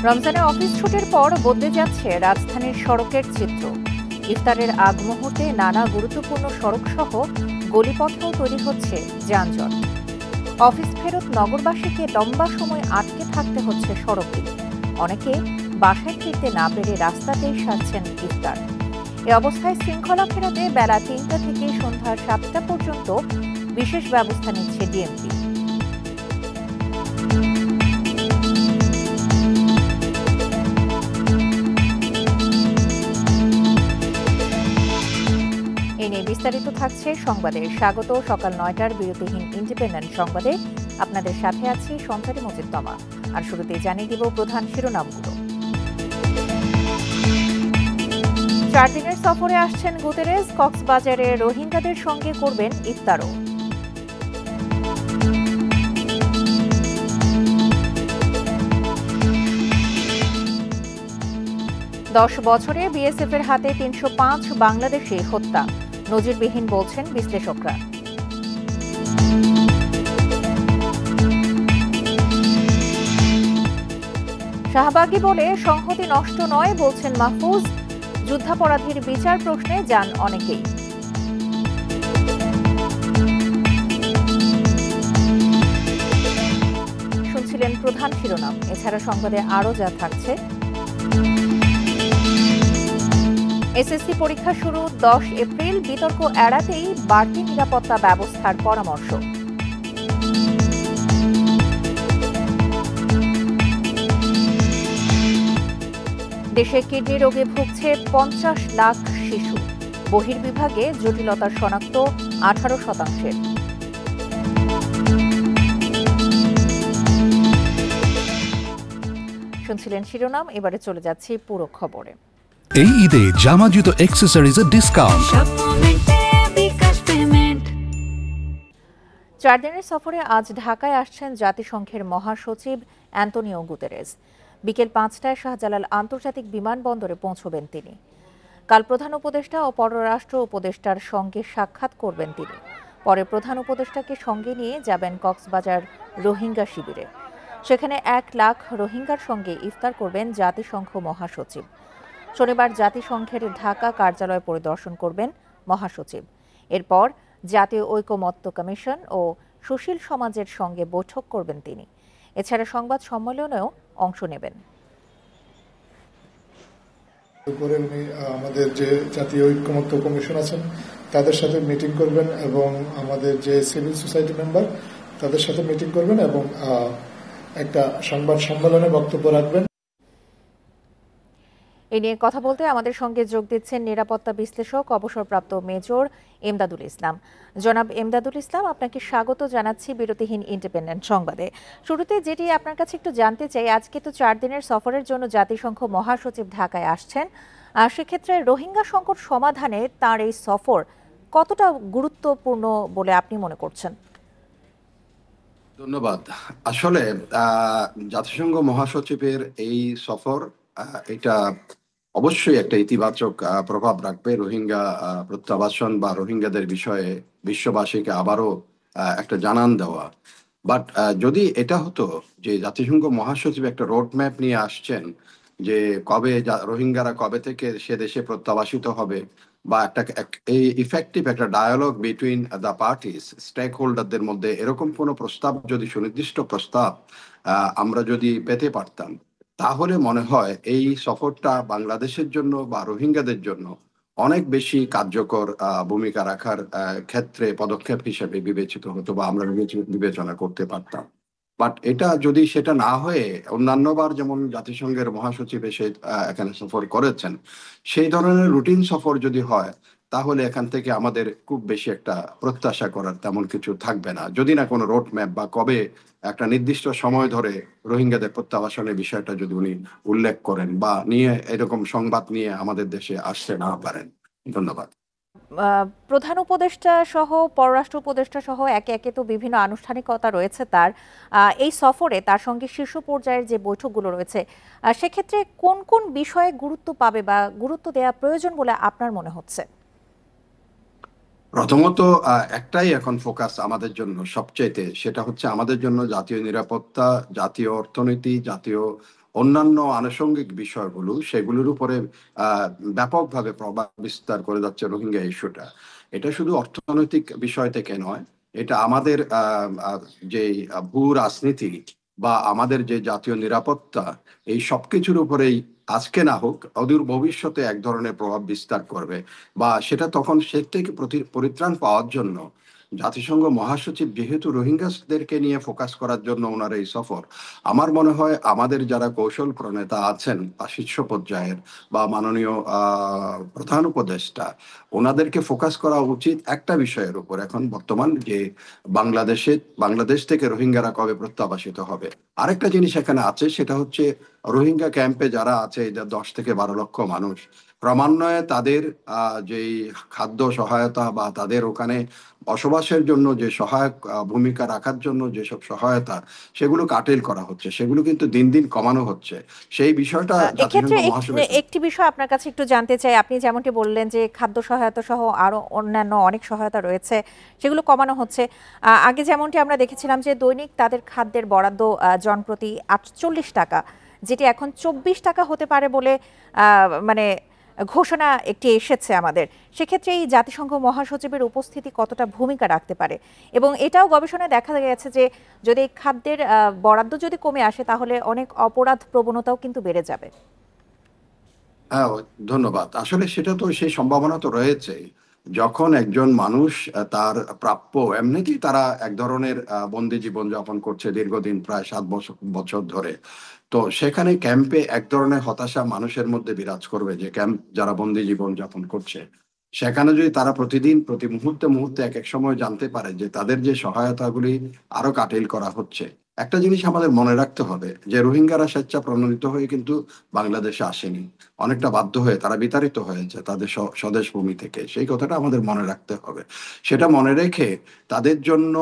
রমজানে অফিস ছুটির পর বদলে যাচ্ছে রাজধানীর সড়কের চিত্র। ইফতারের আগ মুহূর্তে নানা গুরুত্বপূর্ণ সড়ক সহ গলিপথেও তৈরি হচ্ছে যানজট। অফিস ফেরত নগরবাসীকে লম্বা সময় আটকে থাকতে হচ্ছে সড়কে। অনেকে বাসায় ফিরতে না পেরে রাস্তাতেই সারছেন ইফতার। এ অবস্থায় শৃঙ্খলা ফেরাতে বেলা ৩টা থেকে সন্ধ্যা ৭টা পর্যন্ত বিশেষ ব্যবস্থা নিচ্ছে ডিএমপি। এ নিয়ে বিস্তারিত থাকছে সংবাদে। স্বাগত সকাল ৯টার বিরতিহীন ইন্ডিপেন্ডেন্ট সংবাদে। আপনাদের সাথে আছি সন্তানী মজিদতমা। আর শুরুতেই জানিয়ে দিব প্রধান শিরোনামগুলো। ৪ দিনের সফরে আসছেন গুতেরেস। কক্সবাজারে রোহিঙ্গাদের সঙ্গে করবেন ইফতারও। দশ বছরে বিএসএফের হাতে ৩০৫ বাংলাদেশি হত্যা, নজিরবিহীন বলছেন বিশ্লেষকরা। শাহবাগী বলে সংহতি নষ্ট নয় বলছেন মাহফুজ। যুদ্ধাপরাধীর বিচার প্রশ্নে যান অনেকেই। শুনছিলেন প্রধান শিরোনাম। এছাড়া সংবাদে আরও যা থাকছে: এসএসসি পরীক্ষা শুরু 10 এপ্রিল, বিতর্ক এড়াতেই বাড়তি নিরাপত্তা ব্যবস্থার পরামর্শ। দেশে কিডনি রোগে ভুগছে 50 লাখ শিশু। বহির্বিভাগে জটিলতার শনাক্ত 18%। শুনছিলেন শিরোনাম। এবারে চলে যাচ্ছি পুরো খবরে। এই ঈদে জামা জুতো অ্যাক্সেসরিজের ডিসকাউন্ট। 4 দিনের সফরে আজ ঢাকায় আসছেন জাতিসংঘের মহাসচিব অ্যান্তোনিও গুতেরেস। বিকেল 5টায় শাহজালাল আন্তর্জাতিক বিমানবন্দরে পৌঁছবেন তিনি। কাল প্রধান উপদেষ্টা ও পররাষ্ট্র উপদেষ্টার সঙ্গে সাক্ষাৎ করবেন তিনি। পরে প্রধান উপদেষ্টাকে সঙ্গে নিয়ে যাবেন কক্সবাজার রোহিঙ্গা শিবিরে। সেখানে 1 লাখ রোহিঙ্গার সঙ্গে ইফতার করবেন জাতিসংঘ মহাসচিব। শনিবার জাতিসংঘের ঢাকা কার্যালয় পরিদর্শন করবেন মহাসচিব। এরপর জাতীয় ঐকমত্য কমিশন ও সুশীল সমাজের সঙ্গে বৈঠক করবেন তিনি। এছাড়া সংবাদ সম্মেলনেও অংশ নেবেন। আমাদের যে জাতীয় ঐকমত্য কমিশন আছেন তাদের সাথে মিটিং করবেন এবং আমাদের যে সিভিল সোসাইটি মেম্বার তাদের সাথে মিটিং করবেন এবং একটা সংবাদ সম্মেলনে বক্তব্য রাখবেন। এ নিয়ে কথা বলতে আমাদের সঙ্গে যোগ দিচ্ছেন নিরাপত্তা বিশ্লেষক অবসরপ্রাপ্ত মেজর এমদাদুল ইসলাম। জনাব এমদাদুল ইসলাম, আপনাকে স্বাগত জানাচ্ছি বিরতিহীন ইন্ডিপেন্ডেন্ট সংবাদে। শুরুতে যেটি আপনার কাছে একটু জানতে চাই, আজকে তো 4 দিনের সফরের জন্য জাতিসংঘ মহাসচিব ঢাকায় আসছেন। সেক্ষেত্রে রোহিঙ্গা সংকট সমাধানে তার এই সফর কতটা গুরুত্বপূর্ণ বলে আপনি মনে করছেন? ধন্যবাদ। আসলে জাতিসংঘ মহাসচিবের এই সফর এটা অবশ্যই একটা ইতিবাচক প্রভাব রাখবে রোহিঙ্গা প্রত্যাবাসন বা রোহিঙ্গাদের বিষয়ে বিশ্ববাসীকে আবারও একটা জানান দেওয়া। বাট যদি এটা হতো যে জাতিসংঘ মহাসচিব একটা রোড ম্যাপ নিয়ে আসছেন যে কবে রোহিঙ্গারা কবে থেকে সে দেশে প্রত্যাবাসিত হবে, বা একটা এই ইফেক্টিভ একটা ডায়ালগ বিটুইন দ্য পার্টিস স্টেক হোল্ডারদের মধ্যে, এরকম কোনো প্রস্তাব যদি সুনির্দিষ্ট প্রস্তাব আমরা যদি পেতে পারতাম, তাহলে মনে হয় এই সফরটা বাংলাদেশের জন্য বা রোহিঙ্গাদের জন্য অনেক বেশি কার্যকর ভূমিকা রাখার ক্ষেত্রে পদক্ষেপ হিসেবে বিবেচিত হতো বা আমরা বিবেচনা করতে পারতাম। বাট এটা যদি সেটা না হয়ে অন্যান্যবার যেমন জাতিসংঘের মহাসচিব এসে এখানে সফর করেছেন, সেই ধরনের রুটিন সফর যদি হয়, তাহলে এখান থেকে আমাদের খুব বেশি একটা প্রত্যাশা করার তেমন কিছু থাকবে না, যদি না কোনো রোড ম্যাপ বা কবে একটা নির্দিষ্ট সময় ধরে রোহিঙ্গাদের প্রত্যাবাসনের বিষয়টা যদি উনি উল্লেখ করেন বা নিয়ে এরকম সংবাদ নিয়ে আমাদের দেশে আসতে না পারেন। ধন্যবাদ। প্রধান উপদেষ্টা সহ পররাষ্ট্র উপদেষ্টা সহ একে একে তো বিভিন্ন আনুষ্ঠানিকতা রয়েছে তার এই সফরে, তার সঙ্গে শীর্ষ পর্যায়ের যে বৈঠকগুলো রয়েছে, সেক্ষেত্রে কোন কোন বিষয়ে গুরুত্ব পাবে বা গুরুত্ব দেওয়া প্রয়োজন বলে আপনার মনে হচ্ছে? প্রথমত একটাই এখন ফোকাস আমাদের জন্য সবচাইতে, সেটা হচ্ছে আমাদের জন্য জাতীয় নিরাপত্তা, জাতীয় অর্থনীতি, জাতীয় অন্যান্য আনুষঙ্গিক বিষয়গুলো সেগুলোর উপরে ব্যাপকভাবে প্রভাব বিস্তার করে যাচ্ছে রোহিঙ্গা ইস্যুটা। এটা শুধু অর্থনৈতিক বিষয় থেকে নয়, এটা আমাদের যে ভূ রাজনীতি বা আমাদের যে জাতীয় নিরাপত্তা, এই সবকিছুর উপরেই আজকে না হোক অদূর ভবিষ্যতে এক ধরনের প্রভাব বিস্তার করবে। বা সেটা তখন সে থেকে পরিত্রাণ পাওয়ার জন্য জাতিসংঘ মহাসচিব যেহেতু রোহিঙ্গাসদেরকে নিয়ে ফোকাস করার জন্য ওনার এই সফর, আমার মনে হয় আমাদের যারা কৌশল প্রণেতা আছেন বা শীর্ষ পর্যায়ের বা মাননীয় প্রধান উপদেষ্টা, ওনাদেরকে ফোকাস করা উচিত একটা বিষয়ের উপর এখন বর্তমান, যে বাংলাদেশ থেকে রোহিঙ্গারা কবে প্রত্যাবাসিত হবে। আরেকটা জিনিস এখানে আছে, সেটা হচ্ছে রোহিঙ্গা ক্যাম্পে যারা আছে, এই যে 10 থেকে 12 লক্ষ মানুষ, ক্রমান্বয়ে তাদের যেই খাদ্য সহায়তা বা তাদের ওখানে বসবাসের জন্য যে সহায়ক ভূমিকা রাখার জন্য যেসব সহায়তা, সেগুলো কাটেল করা হচ্ছে, সেগুলো কিন্তু দিন দিন কমানো হচ্ছে। সেই বিষয়টা এক্ষেত্রে একটি বিষয় আপনার কাছে একটু জানতে চাই। আপনি যেমনটি বললেন যে খাদ্য সহায়তা সহ আরো অন্যান্য অনেক সহায়তা রয়েছে, সেগুলো কমানো হচ্ছে। আগে যেমনটি আমরা দেখেছিলাম যে দৈনিক তাদের খাদ্যের বরাদ্দ জনপ্রতি 48 টাকা, যেটি এখন 24 টাকা হতে পারে বলে মানে ঘোষণা একটি এসেছে আমাদের। সেক্ষেত্রে এই জাতিসংঘ মহাসচিবের উপস্থিতি কতটা ভূমিকা রাখতে পারে? এবং এটাও গবেষণায় দেখা গেছে যে যদি খাদ্যের বরাদ্দ যদি কমে আসে, তাহলে অনেক অপরাধ প্রবণতাও কিন্তু বেড়ে যাবে। হ্যাঁ, ধন্যবাদ। আসলে সেটা তো, সেই সম্ভাবনা তো রয়েছে। যখন একজন মানুষ তার প্রাপ্য, এমনিতেই তারা এক ধরনের বন্দি জীবন যাপন করছে দীর্ঘদিন, প্রায় 7 বছর ধরে, তো সেখানে ক্যাম্পে এক ধরনের হতাশা মানুষের মধ্যে বিরাজ করবে, যে ক্যাম্প যারা বন্দি জীবন যাপন করছে, সেখানে যদি তারা প্রতিদিন প্রতি মুহূর্তে এক এক সময় জানতে পারে যে তাদের যে সহায়তাগুলি আরো কাটিল করা হচ্ছে। একটা জিনিস আমাদের মনে রাখতে হবে যে রোহিঙ্গারা স্বেচ্ছা প্রণোদিত হয়ে কিন্তু বাংলাদেশে আসেনি, অনেকটা বাধ্য হয়ে তারা বিতাড়িত হয়েছে তাদের স্বদেশ ভূমি থেকে। সেই কথাটা আমাদের মনে রাখতে হবে। সেটা মনে রেখে তাদের জন্য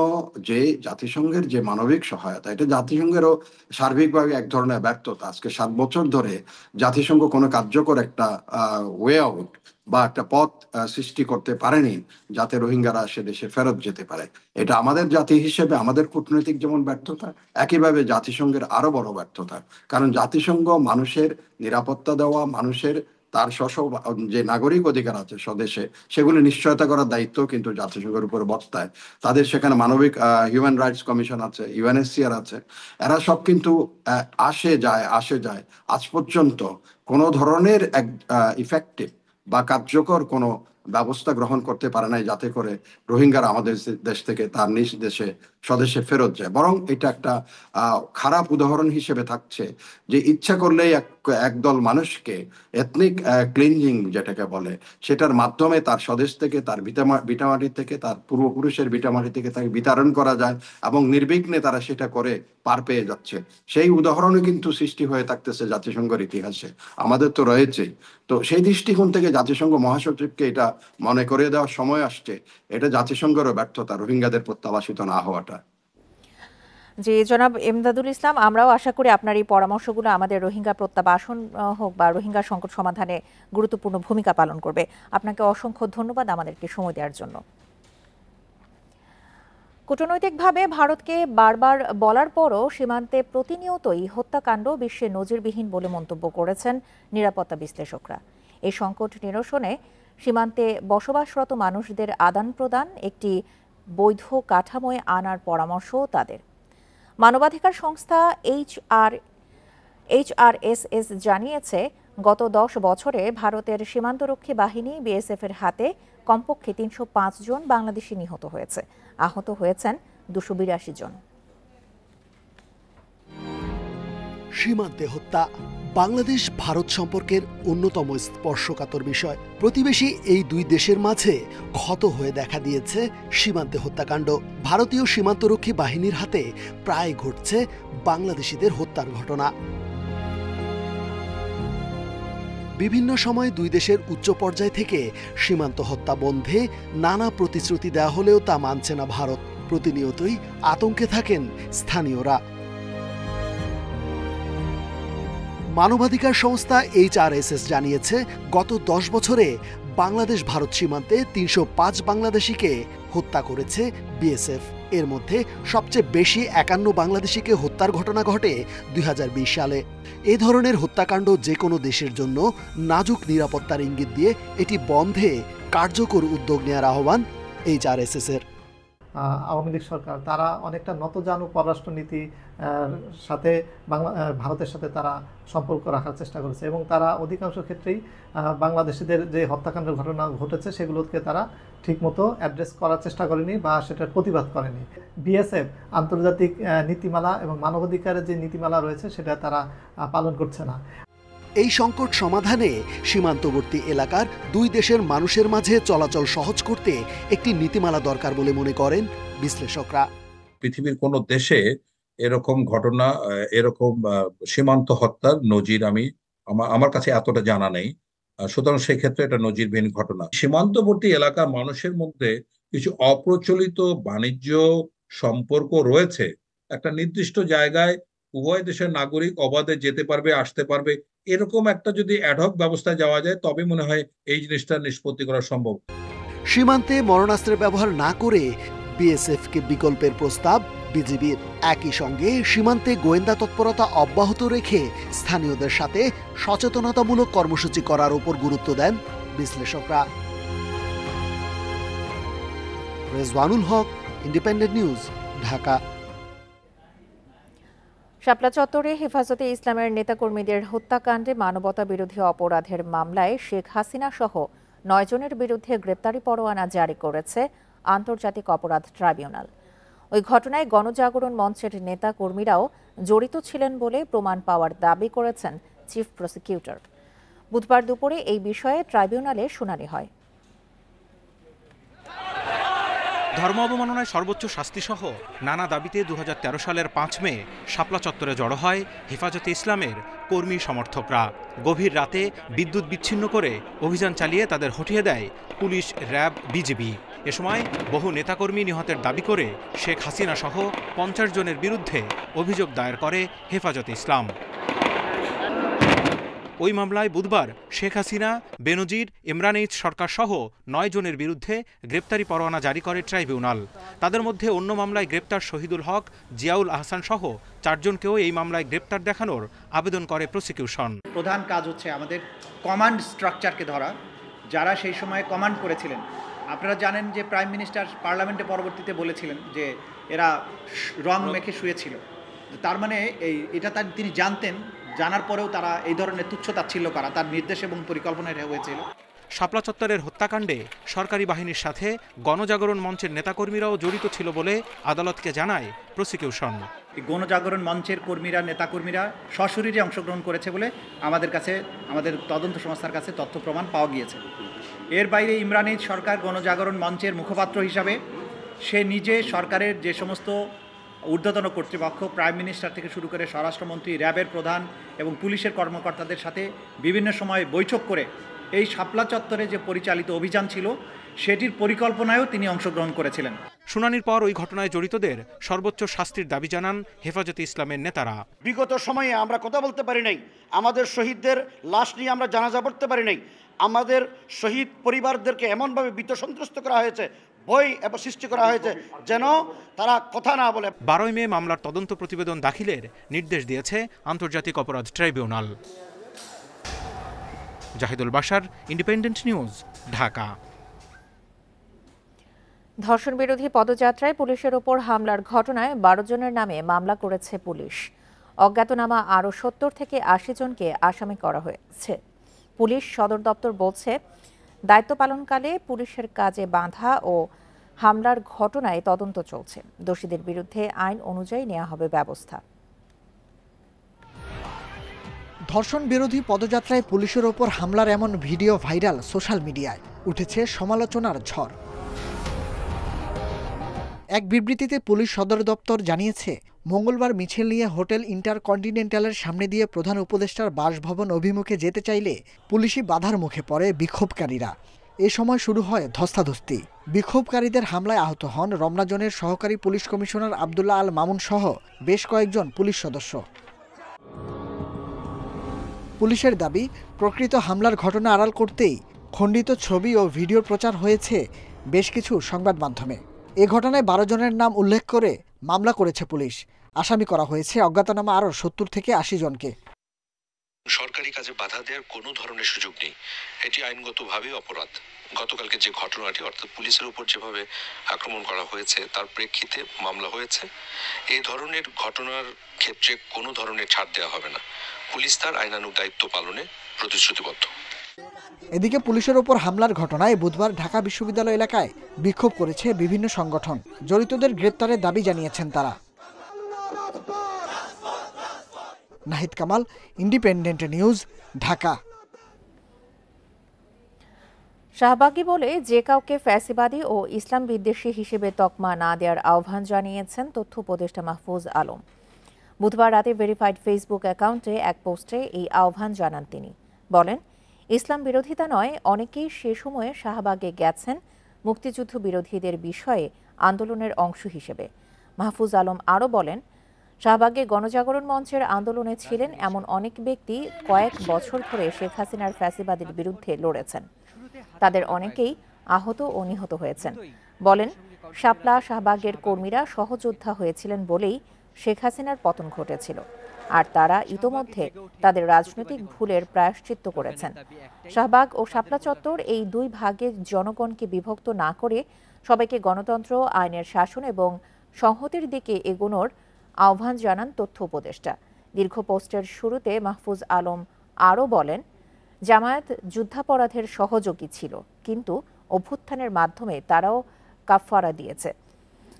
যে জাতিসংঘের যে মানবিক সহায়তা, এটা জাতিসংঘেরও সার্বিকভাবে এক ধরনের ব্যর্থতা। আজকে 7 বছর ধরে জাতিসংঘ কোনো কার্যকর একটা ওয়ে আউট বা একটা পথ সৃষ্টি করতে পারেনি যাতে রোহিঙ্গারা সে দেশে ফেরত যেতে পারে। এটা আমাদের জাতি হিসেবে আমাদের কূটনৈতিক যেমন ব্যর্থতা, একইভাবে জাতিসংঘের আরো বড় ব্যর্থতা। কারণ জাতিসংঘ মানুষের নিরাপত্তা দেওয়া, মানুষের তার যে নাগরিক অধিকার আছে স্বদেশে, সেগুলি নিশ্চয়তা করার দায়িত্ব কিন্তু জাতিসংঘের উপর বর্তায়। তাদের সেখানে মানবিক হিউম্যান রাইটস কমিশন আছে, ইউএনএইচসিআর আছে, এরা সব কিন্তু আসে যায়। আজ পর্যন্ত কোনো ধরনের ইফেক্টিভ বা কার্যকর কোনো ব্যবস্থা গ্রহণ করতে পারে নাই যাতে করে রোহিঙ্গারা আমাদের দেশ থেকে তার নিজ দেশে স্বদেশে ফেরত যায়। বরং এটা একটা খারাপ উদাহরণ হিসেবে থাকছে যে ইচ্ছা করলেই একদল মানুষকে এথনিক ক্লিনজিং যেটাকে বলে, সেটার মাধ্যমে তার স্বদেশ থেকে, তার ভিটামাটি থেকে, তার পূর্বপুরুষের ভিটামাটি থেকে তাকে বিতাড়ন করা যায় এবং নির্বিঘ্নে তারা সেটা করে পার পেয়ে যাচ্ছে। সেই উদাহরণও কিন্তু সৃষ্টি হয়ে থাকতেছে জাতিসংঘের ইতিহাসে, আমাদের তো রয়েছেই। তো সেই দৃষ্টিকোণ থেকে জাতিসংঘ মহাসচিবকে এটা মনে করিয়ে দেওয়ার সময় আসছে, এটা জাতিসংঘেরও ব্যর্থতা রোহিঙ্গাদের প্রত্যাবাসিত না হওয়াটা। জি জনাব ইমদাদুল ইসলাম, আমরাও আশা করি আপনার এই পরামর্শগুলো আমাদের রোহিঙ্গা প্রত্যাবাসন হোক বা রোহিঙ্গা সংকট সমাধানে গুরুত্বপূর্ণ ভূমিকা পালন করবে। আপনাকে অসংখ্য ধন্যবাদ আমাদেরকে সময় দেওয়ার জন্য। কূটনৈতিকভাবে ভারতকে বারবার বলার পরও সীমান্তে প্রতিনিয়তই হত্যাকাণ্ড বিশ্বে নজিরবিহীন বলে মন্তব্য করেছেন নিরাপত্তা বিশ্লেষকরা। এই সংকট নিরসনে সীমান্তে বসবাসরত মানুষদের আদান প্রদান একটি বৈধ কাঠামোয় আনার পরামর্শও তাদের। মানবাধিকার সংস্থা HRSS জানিয়েছে, গত 10 বছরে ভারতের সীমান্তরক্ষী বাহিনী বিএসএফ এর হাতে কমপক্ষে 305 জন বাংলাদেশি নিহত হয়েছে, আহত হয়েছেন 282 জন। সীমান্তে হত্যা বাংলাদেশ ভারত সম্পর্কের অন্যতম স্পর্শকাতর বিষয়। প্রতিবেশী এই দুই দেশের মাঝে ক্ষত হয়ে দেখা দিয়েছে সীমান্তে হত্যাকাণ্ড। ভারতীয় সীমান্তরক্ষী বাহিনীর হাতে প্রায় ঘটছে বাংলাদেশিদের হত্যার ঘটনা। বিভিন্ন সময় দুই দেশের উচ্চ পর্যায় থেকে সীমান্ত হত্যা বন্ধে নানা প্রতিশ্রুতি দেওয়া হলেও তা মানছে না ভারত। প্রতিনিয়তই আতঙ্কে থাকেন স্থানীয়রা। মানবাধিকার সংস্থা HRSS জানিয়েছে, গত 10 বছরে বাংলাদেশ ভারত সীমান্তে 305 বাংলাদেশিকে হত্যা করেছে বিএসএফ। এর মধ্যে সবচেয়ে বেশি 51 বাংলাদেশিকে হত্যার ঘটনা ঘটে 2020 সালে। এ ধরনের হত্যাকাণ্ড যে কোনো দেশের জন্য নাজুক নিরাপত্তার ইঙ্গিত দিয়ে এটি বন্ধে কার্যকর উদ্যোগ নেওয়ার আহ্বান HRSS এর। আওয়ামী লীগ সরকার তারা অনেকটা নতজানু পররাষ্ট্রনীতি সাথে ভারতের সাথে তারা সম্পর্ক রাখার চেষ্টা করেছে এবং তারা অধিকাংশ ক্ষেত্রেই বাংলাদেশিদের যে হত্যাকাণ্ডের ঘটনা ঘটেছে সেগুলোকে তারা ঠিকমতো অ্যাড্রেস করার চেষ্টা করেনি বা সেটার প্রতিবাদ করেনি। BSF আন্তর্জাতিক নীতিমালা এবং মানবাধিকারের যে নীতিমালা রয়েছে সেটা তারা পালন করছে না। এই সংকট সমাধানে সীমান্তবর্তী এলাকার দুই দেশের মানুষের মাঝে চলাচল সহজ করতে একটি নীতিমালা দরকার বলে মনে করেন বিশ্লেষকরা। পৃথিবীর কোনো দেশে এরকম ঘটনা, এরকম সীমান্ত হত্যার নজির আমার কাছে এতটা জানা নেই। সুতরাং সেক্ষেত্রে এটা নজিরবিহীন ঘটনা। সীমান্তবর্তী এলাকার মানুষের মধ্যে কিছু অপ্রচলিত বাণিজ্য সম্পর্ক রয়েছে। একটা নির্দিষ্ট জায়গায় উভয় দেশের নাগরিক অবাধে যেতে পারবে, আসতে পারবে, এরকম একটা যদি অ্যাডহক ব্যবস্থায় যাওয়া যায় তবে মনে হয় এই জিনিসটা নিষ্পত্তি করা সম্ভব। সীমান্তে মরণাস্ত্রের ব্যবহার না করে BSF কে বিকল্পের প্রস্তাব বিজিবির। একই সঙ্গে সীমান্তে গোয়েন্দা তৎপরতা অব্যাহত রেখে স্থানীয়দের সাথে সচেতনতামূলক কর্মসূচি করার উপর গুরুত্ব দেন বিশ্লেষকরা। রেজওয়ানুল হক, ইন্ডিপেন্ডেন্ট নিউজ, ঢাকা। শাপলা চত্বরে হেফাজতে ইসলামের নেতাকর্মীদের হত্যাকাণ্ডে মানবতা বিরোধী অপরাধের মামলায় শেখ হাসিনা সহ 9 জনের বিরুদ্ধে গ্রেপ্তারি পরোয়ানা জারি করেছে আন্তর্জাতিক অপরাধ ট্রাইব্যুনাল। ওই ঘটনায় গণজাগরণ মঞ্চের নেতা কর্মীরাও জড়িত ছিলেন বলে প্রমাণ পাওয়ার দাবি করেছেন চিফ প্রসিকিউটর। বুধবার দুপুরে এই বিষয়ে ট্রাইব্যুনালে শুনানি হয়। ধর্ম অবমাননায় সর্বোচ্চ শাস্তিসহ নানা দাবিতে 2013 সালের 5 মে শাপলা চত্বরে জড়ো হয় হেফাজতে ইসলামের কর্মী সমর্থকরা। গভীর রাতে বিদ্যুৎ বিচ্ছিন্ন করে অভিযান চালিয়ে তাদের হটিয়ে দেয় পুলিশ, র্যাব, বিজিবি। এ সময় বহু নেতাকর্মী নিহতের দাবি করে শেখ হাসিনা সহ 50 জনের বিরুদ্ধে অভিযোগ দায়ের করে হেফাজতে ইসলাম। ওই মামলায় বুধবার শেখ হাসিনা, বেনজির, ইমরান এইচ সরকার সহ 9 জনের বিরুদ্ধে গ্রেপ্তারি পরোয়ানা জারি করে ট্রাইব্যুনাল। তাদের মধ্যে অন্য মামলায় গ্রেপ্তার শহীদুল হক, জিয়াউল আহসান সহ 4 জনকেও এই মামলায় গ্রেপ্তার দেখানোর আবেদন করে প্রসিকিউশন। প্রধান কাজ হচ্ছে আমাদের কমান্ড স্ট্রাকচারকে ধরা, যারা সেই সময় কমান্ড করেছিলেন। আপনারা জানেন যে প্রাইম মিনিস্টার পার্লামেন্টে পরবর্তীতে বলেছিলেন যে এরা রং মেখে শুয়েছিল। তার মানে এটা তিনি জানতেন, জানার পরেও তারা এই ধরনের তুচ্ছতাচ্ছিল্য করা তার নির্দেশ এবং পরিকল্পনায় হয়েছিল। শাপলা চত্বরের হত্যাকাণ্ডে সরকারি বাহিনীর সাথে গণজাগরণ মঞ্চের নেতাকর্মীরাও জড়িত ছিল বলে আদালতকে জানায় প্রসিকিউশন। গণজাগরণ মঞ্চের কর্মীরা, নেতাকর্মীরা সশরীরে অংশগ্রহণ করেছে বলে আমাদের তদন্ত সংস্থার কাছে তথ্য প্রমাণ পাওয়া গিয়েছে। এর বাইরে ইমরান এইচ সরকার গণজাগরণ মঞ্চের মুখপাত্র হিসাবে সে নিজে সরকারের যে সমস্ত ঊর্ধ্বতন কর্তৃপক্ষ, প্রাইম মিনিস্টার থেকে শুরু করে স্বরাষ্ট্রমন্ত্রী, র্যাবের প্রধান এবং পুলিশের কর্মকর্তাদের সাথে বিভিন্ন সময় বৈঠক করে এই শাপলা চত্বরে যে পরিচালিত অভিযান ছিল সেটির পরিকল্পনায়ও তিনি অংশগ্রহণ করেছিলেন। শুনানির পর ওই ঘটনায় জড়িতদের সর্বোচ্চ শাস্তির দাবি জানান হেফাজতে ইসলামের নেতারা। বিগত সময়ে আমরা কথা বলতে পারি নাই, আমাদের শহীদদের লাশ নিয়ে আমরা জানাজা পড়তে পারি নাই, আমাদের শহীদ পরিবারদেরকে এমনভাবে ভীত সন্ত্রস্ত করা হয়েছে, ভয় এবং সৃষ্টি করা হয়েছে যেন তারা কথা না বলে। 12 মে মামলার তদন্ত প্রতিবেদন দাখিলের নির্দেশ দিয়েছে আন্তর্জাতিক অপরাধ ট্রাইব্যুনাল। Zahidul Bashar, Independent News, Dhaka. ধর্ষণ বিরোধী পদযাত্রায় পুলিশের ওপর হামলার ঘটনায় 12 জনের নামে মামলা করেছে পুলিশ। অজ্ঞাতনামা আরও 70 থেকে 80 জনকে আসামি করা হয়েছে। পুলিশ সদর দপ্তর বলছে, দায়িত্ব পালনকালে পুলিশের কাজে বাধা ও হামলার ঘটনায় তদন্ত চলছে। দোষীদের বিরুদ্ধে আইন অনুযায়ী নেওয়া হবে ব্যবস্থা। ধর্ষণ বিরোধী পদযাত্রায় পুলিশের ওপর হামলার এমন ভিডিও ভাইরাল সোশ্যাল মিডিয়ায়, উঠেছে সমালোচনার ঝড়। এক বিবৃতিতে পুলিশ সদর দপ্তর জানিয়েছে, মঙ্গলবার মিছিল নিয়ে হোটেল ইন্টারকন্টিনেন্টালের সামনে দিয়ে প্রধান উপদেষ্টার বাসভবন অভিমুখে যেতে চাইলে পুলিশি বাধার মুখে পড়ে বিক্ষোভকারীরা। এ সময় শুরু হয় ধস্তাধস্তি। বিক্ষোভকারীদের হামলায় আহত হন রমনা জোনের সহকারী পুলিশ কমিশনার আব্দুল্লাহ আল মামুন সহ বেশ কয়েকজন পুলিশ সদস্য। পুলিশের দাবি, প্রকৃত হামলার ঘটনা আড়াল করতেই খণ্ডিত ছবি ও ভিডিও প্রচার হয়েছে বেশ কিছু সংবাদ মাধ্যমে। এ ঘটনায় 12 জনের নাম উল্লেখ করে মামলা করেছে পুলিশ। আসামি করা হয়েছে অজ্ঞাতনামা আরও 70 থেকে 80 জনকে। সরকারি কাজে বাধা দেওয়ার কোনো ধরনের সুযোগ নেই, এটি আইনগতভাবে অপরাধ। গতকালকে যে ঘটনাটি অর্থাৎ পুলিশের উপর যেভাবে আক্রমণ করা হয়েছে তার প্রেক্ষিতে মামলা হয়েছে। এই ধরনের ঘটনার ক্ষেত্রে কোনো ধরনের ছাড় দেওয়া হবে না। পুলিশ তার আইনানুগ দায়িত্ব পালনে প্রতিশ্রুতিবদ্ধ। এদিকে পুলিশের ওপর হামলার ঘটনায় বুধবার ঢাকা বিশ্ববিদ্যালয় এলাকায় বিক্ষোভ করেছে বিভিন্ন সংগঠন। জড়িতদের গ্রেপ্তারের দাবি জানিয়েছেন তারা। Nahid Kamal, Independent News, Dhaka. শাহবাগী বলে যে কাউকে ফ্যাসিবাদী ও ইসলাম বিদ্বেষী হিসেবে তকমা না দেওয়ার আহ্বান জানিয়েছেন তথ্য উপদেষ্টা মাহফুজ আলম। বুধবার রাতে ভেরিফাইড ফেসবুক অ্যাকাউন্টে এক পোস্টে এই আহ্বান জানান তিনি। বলেন, ইসলাম বিরোধিতা নয়, অনেকেই সে সময়ে শাহবাগে গেছেন মুক্তিযুদ্ধ বিরোধীদের বিষয়ে আন্দোলনের অংশ হিসেবে। মাহফুজ আলম আরও বলেন, শাহবাগে গণজাগরণ মঞ্চের আন্দোলনে ছিলেন এমন অনেক ব্যক্তি কয়েক বছর ধরে শেখ হাসিনার ফ্যাসিবাদের বিরুদ্ধে লড়েছেন। তাদের অনেকেই আহত ও নিহত হয়েছেন। বলেন, শাপলা শাহবাগের কর্মীরা সহযোদ্ধা হয়েছিলেন বলেই শেখ হাসিনার পতন ঘটেছিল, আর তারা ইতোমধ্যে তাদের রাজনৈতিক ভুলের প্রায়শ্চিত্ত করেছেন। শাহবাগ ও শাপলা চত্বর এই দুই ভাগে জনগণকে বিভক্ত না করে সবাইকে গণতন্ত্র, আইনের শাসন এবং সংহতির দিকে এগোনোর আহ্বান জানান তথ্য উপদেষ্টা। দীর্ঘ পোস্টের শুরুতে মাহফুজ আলম আরও বলেন, জামায়াত যুদ্ধাপরাধের সহযোগী ছিল, কিন্তু অভ্যুত্থানের মাধ্যমে তারাও কাফফারা দিয়েছে।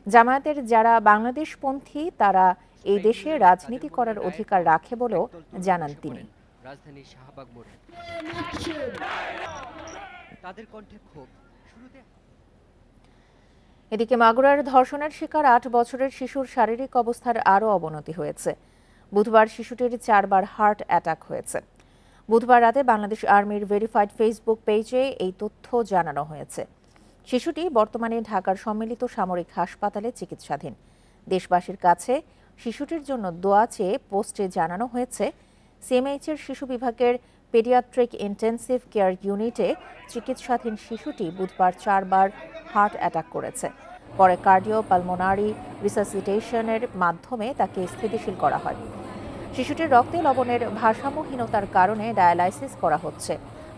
জামায়াতের যারা বাংলাদেশপন্থী তারা এই দেশে রাজনীতি করার অধিকার রাখে বলেও জানান তিনি। রাজধানীর শাহবাগ মোড়ে তাদের কণ্ঠে ক্ষোভ। এদিকে মাগুরার ধর্ষণের শিকার 8 বছরের শিশুর শারীরিক অবস্থার আরও অবনতি হয়েছে। বুধবার শিশুটির 4 বার হার্ট অ্যাটাক হয়েছে। বুধবার রাতে বাংলাদেশ আর্মির ভেরিফাইড ফেসবুক পেজে এই তথ্য জানানো হয়েছে। শিশুটি বর্তমানে ঢাকার সম্মিলিত সামরিক হাসপাতালে চিকিৎসাধীন। দেশবাসীর কাছে শিশুটির জন্য দোয়া চেয়ে পোস্টে জানানো হয়েছে, সিএমএইচের শিশু বিভাগের পেডিয়াট্রিক ইন্টেন্সিভ কেয়ার ইউনিটে চিকিৎসাধীন শিশুটি বুধবার 4 বার হার্ট অ্যাটাক করেছে। পরে কার্ডিও পালমোনারি রিসাসিটেশনের মাধ্যমে তাকে স্থিতিশীল করা হয়। শিশুটির রক্তে লবণের ভারসাম্যহীনতার কারণে ডায়ালাইসিস করা হচ্ছে।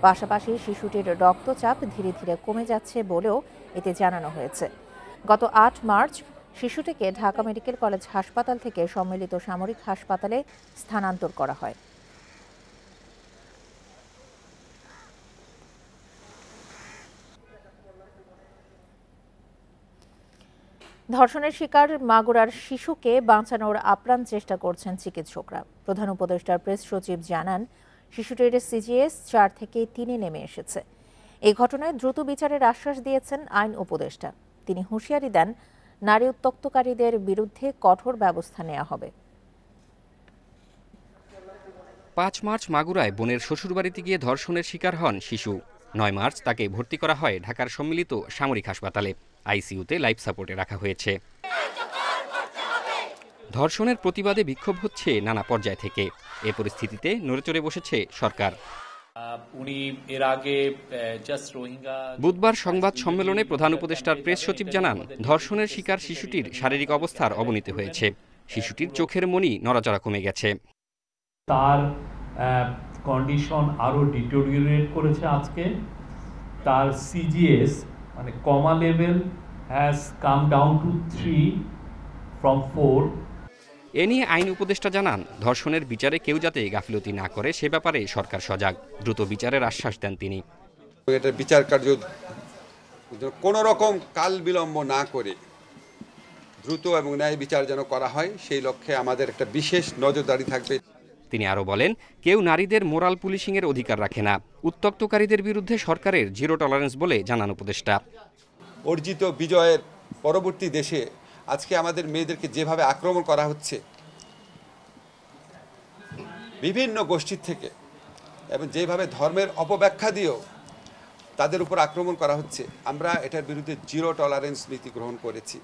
পাশাপাশি শিশুটির রক্তচাপ ধীরে ধীরে কমে যাচ্ছে বলেও এতে জানানো হয়েছে। গত 8 মার্চ শিশুটিকে ঢাকা মেডিকেল কলেজ হাসপাতাল থেকে সম্মিলিত সামরিক হাসপাতালে স্থানান্তর করা হয়। ধর্ষণের শিকার মাগুরার শিশুকে বাঁচানোর আপ্রাণ চেষ্টা করছেন চিকিৎসকরা। প্রধান উপদেষ্টার প্রেস সচিব জানান, শিশুটির সিজিএস 4 থেকে 3-এ নেমে এসেছে। এই ঘটনায় দ্রুত বিচারের আশ্বাস দিয়েছেন আইন উপদেষ্টা। তিনি হুঁশিয়ারি দেন, নারী উত্ত্যক্তকারীদের বিরুদ্ধে কঠোর ব্যবস্থা নেওয়া হবে। 5 মার্চ মাগুরায় বোনের শ্বশুরবাড়িতে গিয়ে ধর্ষণের শিকার হন শিশু। 9 মার্চ তাকে ভর্তি করা হয় ঢাকার সম্মিলিত সামরিক হাসপাতালে। আইসিইউতে লাইফ সাপোর্টে রাখা হয়েছে। ধর্ষণের প্রতিবাদে বিক্ষোভ হচ্ছে নানা পর্যায় থেকে। এ পরিস্থিতিতে নড়েচড়ে বসেছে সরকার। বুধবার সংবাদ সম্মেলনে প্রধান উপদেষ্টার প্রেস সচিব জানান, ধর্ষণের শিকার শিশুটির শারীরিক অবস্থার অবনতি হয়েছে। শিশুটির চোখের মনি নড়াচড়া কমে গেছে। তার কন্ডিশন আরো ডিটোরিয়েট করেছে। আজকে তার সিজিএস মানে coma level has come down to 3 from 4। এ নিয়ে আইন উপদেষ্টা জানান, ধর্ষণের বিচারে কেউ যাতে গাফিলতি না করে সে ব্যাপারে সরকার সজাগ। দ্রুত বিচারের আশ্বাস দেন তিনি। এটা বিচার কার্য কোনো রকম কাল বিলম্ব না করে দ্রুত এবং ন্যায় বিচার যেন করা হয়, সেই লক্ষ্যে আমাদের একটা বিশেষ নজরদারি থাকবে। তিনি আরও বলেন, কেউ নারীদের মোরাল পুলিশিংয়ের অধিকার রাখে না। উত্ত্যক্তকারীদের বিরুদ্ধে সরকারের জিরো টলারেন্স বলে জানান উপদেষ্টা। অর্জিত বিজয়ের পরবর্তী দেশে আজকে আমাদের মেয়েদেরকে যেভাবে আক্রমণ করা হচ্ছে বিভিন্ন গোষ্ঠীর থেকে, এবং যেভাবে ধর্মের অপব্যাখ্যা দিয়েও তাদের উপর আক্রমণ করা হচ্ছে, আমরা এটার বিরুদ্ধে জিরো টলারেন্স নীতি গ্রহণ করেছি।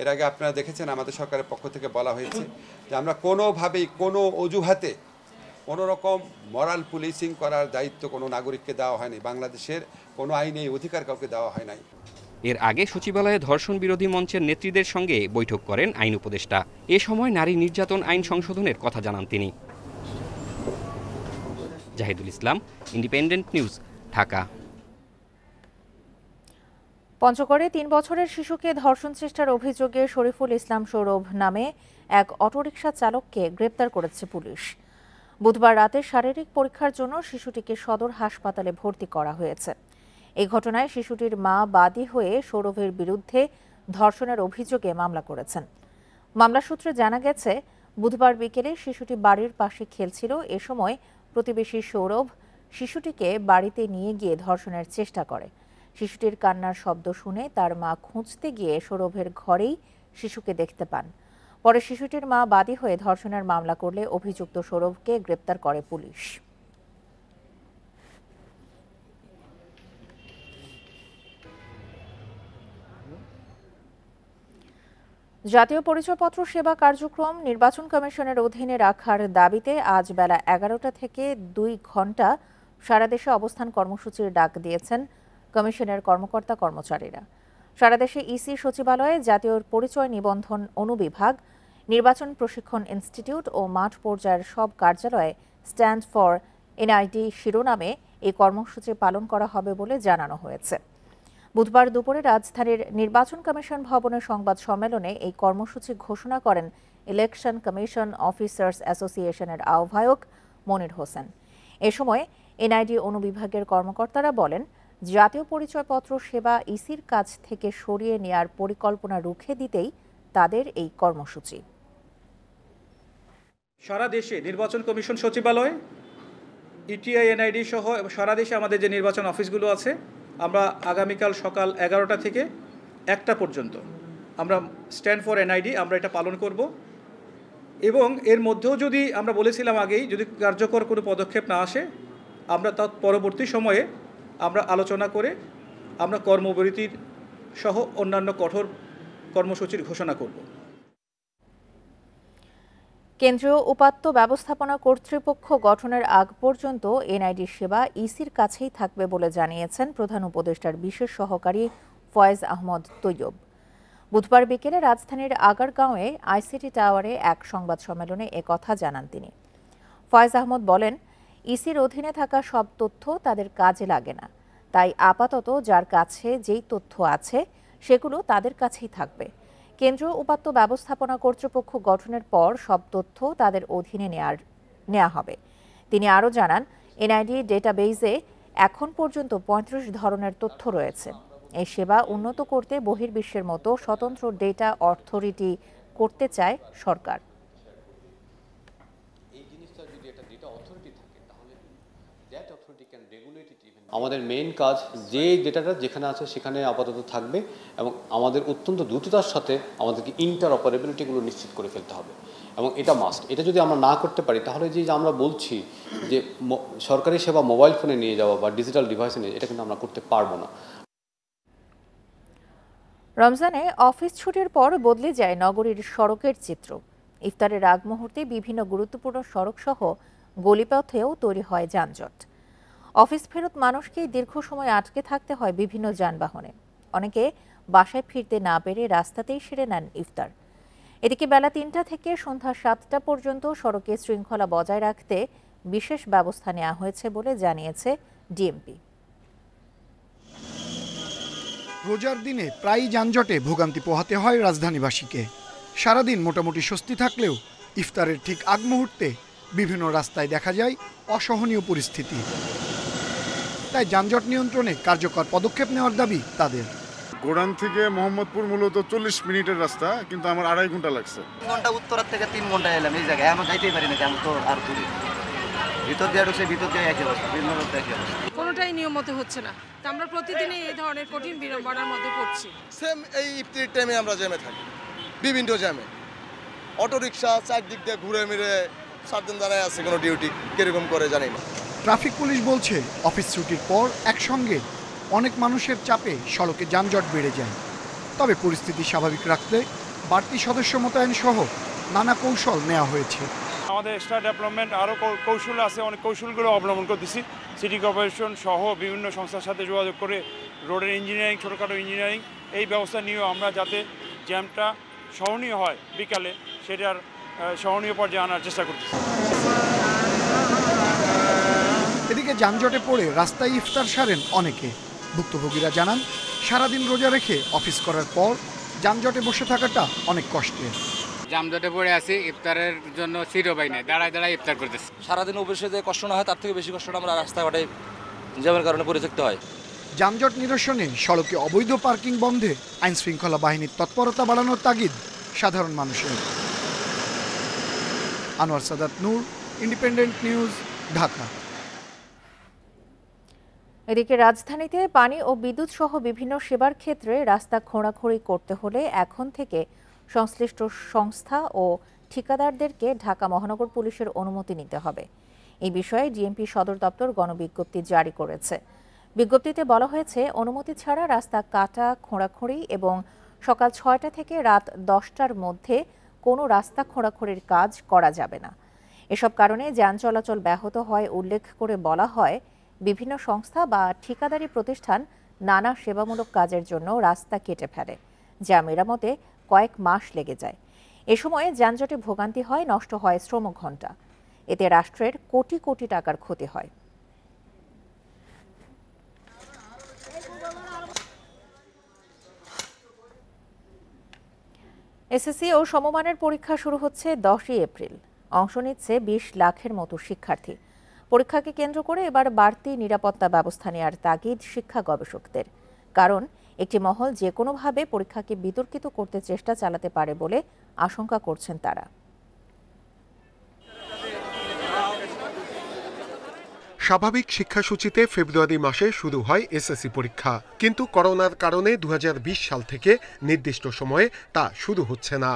এর আগে আপনারা দেখেছেন আমাদের সরকারের পক্ষ থেকে বলা হয়েছে যে আমরা কোনোভাবেই কোনো অজুহাতে কোনো রকম মরাল পুলিশিং করার দায়িত্ব কোনো নাগরিককে দেওয়া হয়নি। বাংলাদেশের কোনো আইনে এই অধিকার কাউকে দেওয়া হয় নাই। এর আগে সচিবালয়ে ধর্ষণ বিরোধী মঞ্চের নেত্রীদের সঙ্গে বৈঠক করেন আইন উপদেষ্টা। এ সময় নারী নির্যাতন আইন সংশোধনের কথা জানান তিনি। জাহিদুল ইসলাম, ইন্ডিপেন্ডেন্ট নিউজ, ঢাকা। পঞ্চগড়ে ৩ বছরের শিশুকে ধর্ষণ চেষ্টার অভিযোগে শরীফুল ইসলাম সৌরভ নামে এক অটোরিকশা চালককে গ্রেপ্তার করেছে পুলিশ। বুধবার রাতে শারীরিক পরীক্ষার জন্য শিশুটিকে সদর হাসপাতালে ভর্তি করা হয়েছে। এই ঘটনায় শিশুটির মা বাদী হয়ে সৌরভের বিরুদ্ধে ধর্ষণের অভিযোগে মামলা করেছেন। মামলা সূত্রে জানা গেছে, বুধবার বিকেলে শিশুটি বাড়ির পাশে খেলছিল। এ সময় প্রতিবেশী সৌরভ শিশুটিকে বাড়িতে নিয়ে গিয়ে ধর্ষণের চেষ্টা করে। শিশুটির কান্নার শব্দ শুনে তার মা খুঁজতে গিয়ে সৌরভের ঘরেই শিশুকে দেখতে পান। পরে শিশুটির মা বাদী হয়ে ধর্ষণের মামলা করলে অভিযুক্ত সৌরভকে গ্রেপ্তার করে পুলিশ। জাতীয় পরিচয়পত্র সেবা কার্যক্রম নির্বাচন কমিশনের অধীনে রাখার দাবিতে আজ বেলা 11টা থেকে 2 ঘণ্টা সারা দেশে অবস্থান কর্মসূচির ডাক দিয়েছেন কমিশনের কর্মকর্তা কর্মচারীরা। সারা দেশে ইসি সচিবালয়ে জাতীয় পরিচয় নিবন্ধন অনুবিভাগ, নির্বাচন প্রশিক্ষণ ইনস্টিটিউট ও মাঠ পর্যায়ের সব কার্যালয়ে স্ট্যান্ড ফর এনআইডি শিরোনামে এই কর্মসূচি পালন করা হবে বলে জানানো হয়েছে। বুধবার দুপুরে রাজধানীর নির্বাচন কমিশন ভবনের সংবাদ সম্মেলনে এই কর্মসূচি ঘোষণা করেন ইলেকশন কমিশন অফিসার্স অ্যাসোসিয়েশনের আহ্বায়ক মনির হোসেন। এ সময় এনআইডি অনুবিভাগের কর্মকর্তারা বলেন, জাতীয় পরিচয়পত্র সেবা ইসির কাছ থেকে সরিয়ে নেয়ার পরিকল্পনা রুখে দিতেই তাদের এই কর্মসূচি। সারা দেশে নির্বাচন কমিশন সচিবালয়, ইটিআই, এনআইডি সহ সারা দেশে আমাদের যে নির্বাচন অফিসগুলো আছে, আমরা আগামীকাল সকাল 11টা থেকে 1টা পর্যন্ত আমরা স্ট্যান্ড ফর এনআইডি আমরা এটা পালন করব। এবং এর মধ্যেও যদি আমরা বলেছিলাম আগেই, যদি কার্যকর কোনো পদক্ষেপ না আসে, আমরা তার পরবর্তী সময়ে আমরা আলোচনা করে আমরা কর্মবিরতির সহ অন্যান্য কঠোর কর্মসূচির ঘোষণা করব। কেন্দ্রীয় উপাত্ত ব্যবস্থাপনা কর্তৃপক্ষ গঠনের আগ পর্যন্ত এনআইডি সেবা ইসির কাছেই থাকবে বলে জানিয়েছেন প্রধান উপদেষ্টার বিশেষ সহকারী ফয়েজ আহমদ তৈয়ব। বুধবার বিকেলে রাজধানীর আগারগাঁওয়ে আইসিটি টাওয়ারে এক সংবাদ সম্মেলনে একথা জানান তিনি। ফয়েজ আহমদ বলেন, ইসির অধীনে থাকা সব তথ্য তাদের কাজে লাগে না, তাই আপাতত যার কাছে যেই তথ্য আছে সেগুলো তাদের কাছেই থাকবে। কেন্দ্রীয় উপাত্ত ব্যবস্থাপনা কর্তৃপক্ষ গঠনের পর সব তথ্য তাদের অধীনে নেওয়া হবে। তিনি আরও জানান, এনআইডি ডেটাবেইজে এখন পর্যন্ত 35 ধরনের তথ্য রয়েছে। এই সেবা উন্নত করতে বহির্বিশ্বের মতো স্বতন্ত্র ডেটা অথরিটি করতে চায় সরকার। আমাদের মেইন কাজ যে ডেটাটা যেখানে আছে সেখানে আপাতত থাকবে এবং আমাদের অত্যন্ত দ্রুততার সাথে আমাদেরকে ইন্টারঅপারেবিলিটিগুলো নিশ্চিত করে ফেলতে হবে এবং এটা মাস্ট। এটা যদি আমরা না করতে পারি তাহলে যে আমরা বলছি যে সরকারি সেবা মোবাইল ফোনে নিয়ে যাওয়া বা ডিজিটাল ডিভাইসে নিয়ে, এটা কিন্তু আমরা করতে পারবো না। রমজানে অফিস ছুটির পর বদলে যায় নগরীর সড়কের চিত্র। ইফতারের আগ মুহূর্তে বিভিন্ন গুরুত্বপূর্ণ সড়ক সহ গলিপথেও তৈরি হয় যানজট। অফিস ফেরত মানুষকে দীর্ঘ সময় আটকে থাকতে হয় বিভিন্ন যানবাহনে। অনেকে বাসায় ফিরতে না পেরে রাস্তাতেই সেরে নেন ইফতার। এদিকে বেলা 3টা থেকে সন্ধ্যা 7টা পর্যন্ত সড়কে শৃঙ্খলা বজায় রাখতে বিশেষ ব্যবস্থা নেওয়া হয়েছে বলে জানিয়েছে ডিএমপি। রোজার দিনে প্রায়ই যানজটে ভোগান্তি পোহাতে হয় রাজধানীবাসীকে। সারাদিন মোটামুটি স্বস্তি থাকলেও ইফতারের ঠিক আগ মুহূর্তে বিভিন্ন রাস্তায় দেখা যায় অসহনীয় পরিস্থিতি। তাই যানজট নিয়ন্ত্রণে কার্যকর পদক্ষেপ নেওয়ার দাবি তাদের। গোড়ান থেকে মোহাম্মদপুর মূলত 40 মিনিটের রাস্তা, কিন্তু আমার 2.5 ঘন্টা লাগছে। 3 ঘন্টা উত্তরার থেকে 3 ঘন্টা এলাম এই জায়গায়, আমরা যাইতেই পারি না, আমি তো আর দূরে ভিতর দিয়ে ঢুকছে, ভিতর দিয়ে একই অবস্থা, বিভিন্ন রাস্তায় একই অবস্থা, কোনোটাই নিয়ম মতো হচ্ছে না। তো আমরা প্রতিদিনই এই ধরনের কঠিন বিড়ম্বনার মধ্যে পড়ছি। সেম এই ইফতারের টাইমে আমরা জ্যামে থাকি, বিভিন্ন জ্যামে অটোরিকশা চারদিক দিয়ে ঘুরে মিরে 7 দিন দাঁড়ায় আছে, কোনো ডিউটি কিরকম করে জানি না। ট্রাফিক পুলিশ বলছে অফিস ছুটির পর একসঙ্গে অনেক মানুষের চাপে সড়কে যানজট বেড়ে যায়। তবে পরিস্থিতি স্বাভাবিক রাখতে বাড়তি সদস্য মোতায়েন সহ নানা কৌশল নেওয়া হয়েছে। আমাদের এক্সট্রা ডেভেলপমেন্ট আরও কৌশল আছে, অনেক কৌশলগুলো অবলম্বন করতেছি। সিটি কর্পোরেশন সহ বিভিন্ন সংস্থার সাথে যোগাযোগ করে রোডের ইঞ্জিনিয়ারিং, ছোটোখাটো ইঞ্জিনিয়ারিং, এই ব্যবস্থা নিয়েও আমরা যাতে জ্যামটা সহনীয় হয় বিকালে, সেটার সহনীয় পর্যায়ে আনার চেষ্টা করতেছি। এদিকে যানজটে পড়ে রাস্তায় ইফতার সারেন অনেকে। ভুক্তভোগীরা জানান, সারাদিন রোজা রেখে অফিস করার পর যানজটে বসে থাকাটা অনেক কষ্টের। যানজটে পড়ে আছি, ইফতারের জন্য সিটও পাই না, দাঁড়ায় দাঁড়ায় ইফতার করতেছি। সারাদিন অফিসে যে কষ্ট না হয় তার থেকে বেশি কষ্টটা আমরা রাস্তাঘাটে জ্যামের কারণে পড়ে থাকতে হয়। যানজট নিরসনে সড়কে অবৈধ পার্কিং বন্ধে আইনশৃঙ্খলা বাহিনীর তৎপরতা বাড়ানোর তাগিদ সাধারণ মানুষের। আনোয়ার সাদাত নূর, ইন্ডিপেন্ডেন্ট নিউজ, ঢাকা। এদিকে রাজধানীতে পানি ও বিদ্যুৎ সহ বিভিন্ন সেবার ক্ষেত্রে রাস্তা খোঁড়াখুঁড়ি করতে হলে এখন থেকে সংশ্লিষ্ট সংস্থা ও ঠিকাদারদেরকে ঢাকা মহানগর পুলিশের অনুমতি নিতে হবে। এই বিষয়ে ডিএমপি সদর দপ্তর গণবিজ্ঞপ্তি জারি করেছে। বিজ্ঞপ্তিতে বলা হয়েছে, অনুমতি ছাড়া রাস্তা কাটা, খোঁড়াখুঁড়ি এবং সকাল ৬টা থেকে রাত ১০টার মধ্যে কোনো রাস্তা খোঁড়াখুঁড়ির কাজ করা যাবে না। এসব কারণে যান চলাচল ব্যাহত হয় উল্লেখ করে বলা হয়, বিভিন্ন সংস্থা বা ঠিকাদারি প্রতিষ্ঠান নানা সেবামূলক কাজের জন্য রাস্তা কেটে ফেলে, যা মেরামতে কয়েক মাস লেগে যায়। এ সময়ে যানজটে ভোগান্তি হয়, নষ্ট হয় শ্রমঘণ্টা। এতে রাষ্ট্রের কোটি কোটি টাকার ক্ষতি হয়। এসএসসি ও সমমানের পরীক্ষা শুরু হচ্ছে 10ই এপ্রিল। অংশ নিচ্ছে 20 লাখের মতো শিক্ষার্থী। পরীক্ষাকে কেন্দ্র করে এবার বাড়তি নিরাপত্তা ব্যবস্থা নেওয়ার তাগিদ শিক্ষা গবেষকদের। কারণ একটি মহল যে কোনোভাবে পরীক্ষাকে বিতর্কিত করতে চেষ্টা চালাতে পারে বলে আশঙ্কা করছেন তারা। স্বাভাবিক শিক্ষাসূচিতে ফেব্রুয়ারি মাসে শুরু হয় এসএসসি পরীক্ষা, কিন্তু করোনার কারণে 2020 সাল থেকে নির্দিষ্ট সময়ে তা শুরু হচ্ছে না।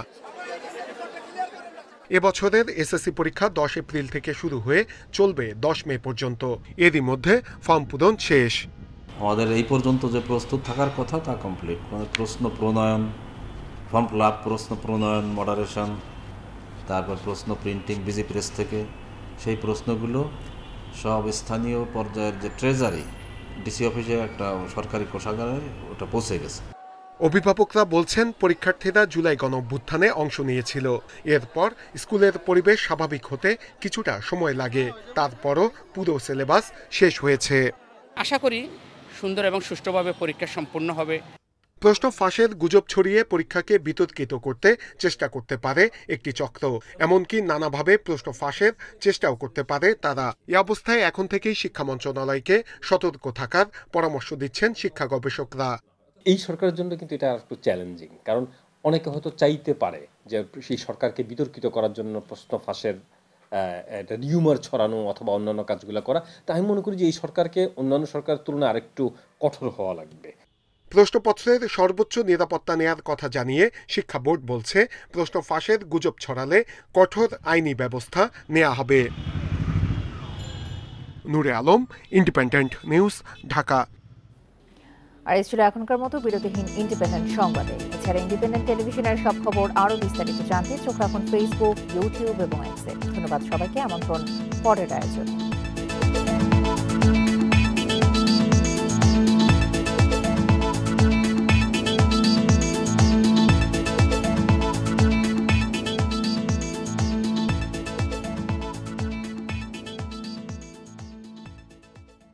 এবছরের এসএসসি পরীক্ষা 10 এপ্রিল থেকে শুরু হয়ে চলবে 10 মে পর্যন্ত। এরই মধ্যে ফর্ম পূরণ শেষ। আমাদের এই পর্যন্ত যে প্রস্তুত থাকার কথা তা কমপ্লিট। প্রশ্ন প্রণয়ন, ফর্ম ফিল আপ, প্রশ্ন প্রণয়ন, মডারেশন, তারপর প্রশ্ন প্রিন্টিং বিজি প্রেস থেকে, সেই প্রশ্নগুলো সব স্থানীয় পর্যায়ের যে ট্রেজারি ডিসি অফিসে একটা সরকারি কোষাগারে ওটা পৌঁছে গেছে। অভিভাবকরা বলছেন, পরীক্ষার্থীরা জুলাই গণঅভ্যুত্থানে অংশ নিয়েছিল। এরপর স্কুলের পরিবেশ স্বাভাবিক হতে কিছুটা সময় লাগে, তারপরও পুরো সিলেবাস শেষ হয়েছে। আশা করি সুন্দর এবং সুষ্ঠুভাবে পরীক্ষা সম্পন্ন হবে। প্রশ্ন ফাঁসের গুজব ছড়িয়ে পরীক্ষাকে বিতর্কিত করতে চেষ্টা করতে পারে একটি চক্র, এমনকি নানাভাবে প্রশ্ন ফাঁসের চেষ্টাও করতে পারে তারা। এই অবস্থায় এখন থেকেই শিক্ষা মন্ত্রণালয়কে সতর্ক থাকার পরামর্শ দিচ্ছেন শিক্ষা গবেষকরা। এই সরকারের জন্য কিন্তু এটা একটু চ্যালেঞ্জিং, কারণ অনেকে হয়তো চাইতে পারে যে সেই সরকারকে বিতর্কিত করার জন্য প্রশ্ন ফাঁসের একটা রিউমার ছড়ানো অথবা অন্যান্য কাজগুলো করা। তাই আমি মনে করি যে এই সরকারকে অন্যান্য সরকারের তুলনায় আরেকটু কঠোর হওয়া লাগবে। প্রশ্নপত্রের সর্বোচ্চ নিরাপত্তা নেয়ার কথা জানিয়ে শিক্ষা বোর্ড বলছে, প্রশ্ন ফাঁসের গুজব ছড়ালে কঠোর আইনি ব্যবস্থা নেওয়া হবে। নূরে আলম, ইন্ডিপেন্ডেন্ট নিউজ, ঢাকা। আর এই ছিল এখনকার মতো বিরতিহীন ইন্ডিপেন্ডেন্ট সংবাদে। এছাড়া ইন্ডিপেন্ডেন্ট টেলিভিশনের সব খবর আরও বিস্তারিত জানতে চোখ রাখুন ফেসবুক, ইউটিউব এবং এক্সে। ধন্যবাদ সবাইকে। আমন্ত্রণ পরের আয়োজনে।